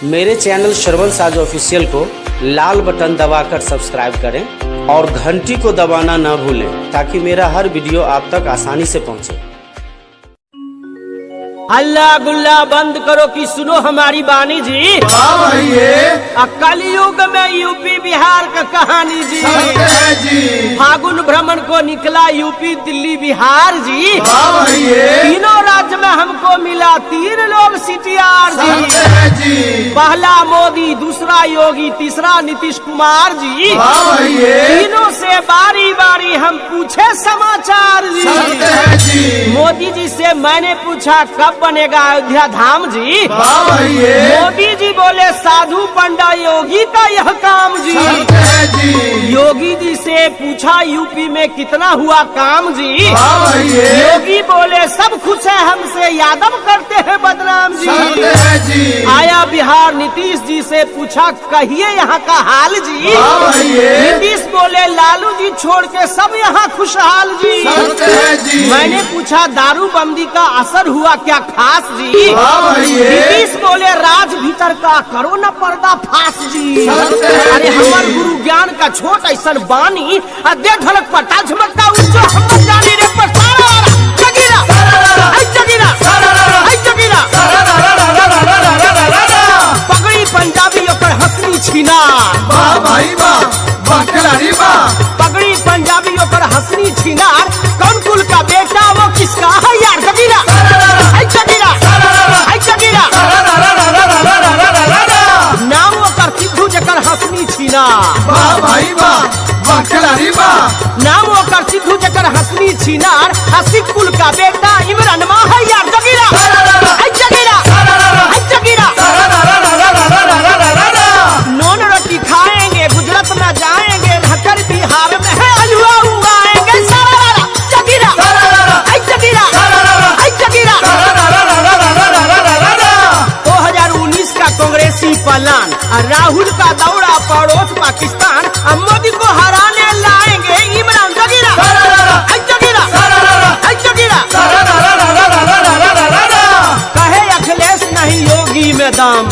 मेरे channel servan साज official को लाल बटन दबाकर सब्सक्राइब करें और घंटी को दबाना ना भूलें ताकि मेरा हर वीडियो आप तक आसानी से पहुंचे। हल्ला गुल्ला बंद करो कि सुनो हमारी बानी जी। कल युग में यूपी बिहार का कहानी जी। फागुन भ्रमण को निकला यूपी दिल्ली बिहार जी। तीनों राज्य में हमको मिला 3 लोग सीटीआर जी। पहला मोदी, दूसरा योगी, तीसरा नीतीश कुमार जी। तीनों से बारी बारी हम पूछे समाचार जी। मोदी जी से मैंने पूछा कब बनेगा अयोध्या धाम जी। मोदी जी बोले साधु पंडा योगी का यह काम जी। योगी जी से पूछा यूपी में कितना हुआ काम जी। योगी बोले सब खुश है हमसे, यादव करते हैं बदनाम जी। आया बिहार नीतीश जी से पूछा कहिए यहाँ का हाल जी। नीतीश बोले लालू जी छोड़ के सब यहाँ खुशहाल जी। मैंने पूछा दारूबंदी का असर हुआ क्या खास जी। नीतीश बोले राज भीतर का करो न पर्दा फास जी। अरे हमार गुरु ज्ञान का छोट ऐसा बानी दे ढलक पटा झमकता उच्चो हम जानी रे पर जगीरा जगीरा जगीरा पगड़ी पंजाबी ओकर हंसनी छीना पगड़ी पंजाबी ओकर हंसनी छीनार कौन कुल का बेटा वो किसका है यार। जगीरा जगीरा जगीरा नाम ओकर सिद्धू जकर हंसनी छीना। नाम ओकर सिद्धू जकर हंसनी छीनार हसीब कुल का बेटा इमरान माँ है यार। जगीरा जगीरा जगीरा नॉन रोटी खाएंगे गुजरात में जाएंगे हकर बिहार में है हलवा उगाएंगे। जगीरा जगीरा जगीरा 2019 का कांग्रेसी प्लान राहुल का दौरा पड़ोस पाकिस्तान मोदी को हराने लाएंगे इमरान। जगीरा जगीरा जगीरा कहे अखिलेश नहीं योगी में दम।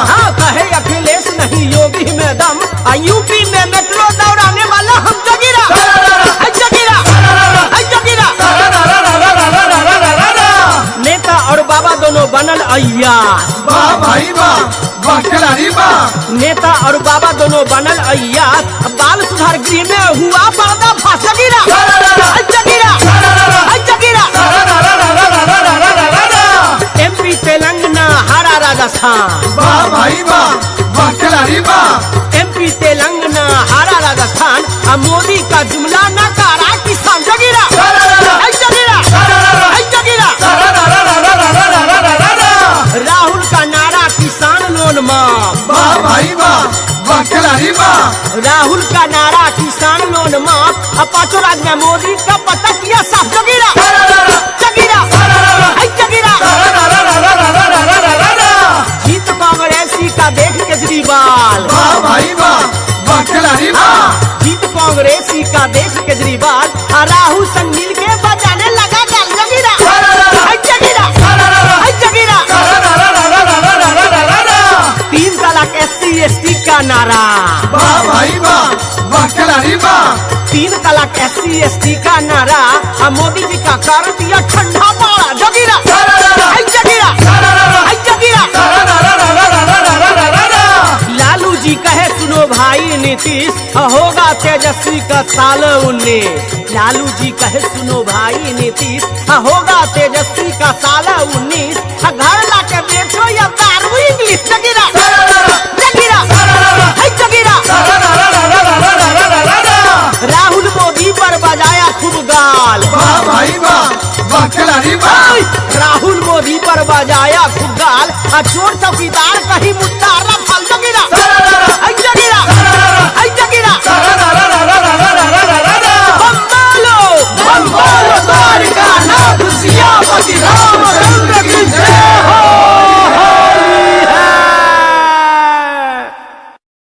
हाँ कहे अखिलेश नहीं योगी में दम। यूपी में मेट्रो दौड़ाने वाला हम। जगीरा जगीरा जगीरा नेता और बाबा दोनों बनल अय्यास। नेता और बाबा दोनों बनल अय्यास बाल सुधार गृह में हुआ पर्दा फाश। जगीरा जगीरा जगीरा MP तेलंगाना हारा राजस्थान। MP तेलंगाना हारा राजस्थान मोदी का जुमला नकारा किसान। जगीरा जगीरा जगीरा राहुल का नारा किसान लोन माफ। राहुल का नारा किसान लोन माफ 5 राज्य में मोदी का पता किया साफ। जगीरा जगीरा जगीरा जीत कांग्रेसी का देख केजरीवाल। जीत कांग्रेसी का देख केजरीवाल राहुल संग मिल के बजाने लगा गाल। जगीरा जगीरा जगीरा 3 तलाक SC ST का नारा। 3 तलाक SC ST का नारा मोदी जी का कर दिया ठंडा पारा। जगीरा जगीरा जगीरा लालू जी कहे सुनो भाई नीतीश होगा तेजस्वी का साल 19। लालू जी कहे सुनो भाई नीतीश होगा तेजस्वी का साल 19। घर लाके देखो या दारू इंग्लिश। जगीरा जगीरा जगीरा राहुल मोदी पर बजाया खूब गाल। राहुल मोदी पर बजाया खूब गाल चोर चौकीदार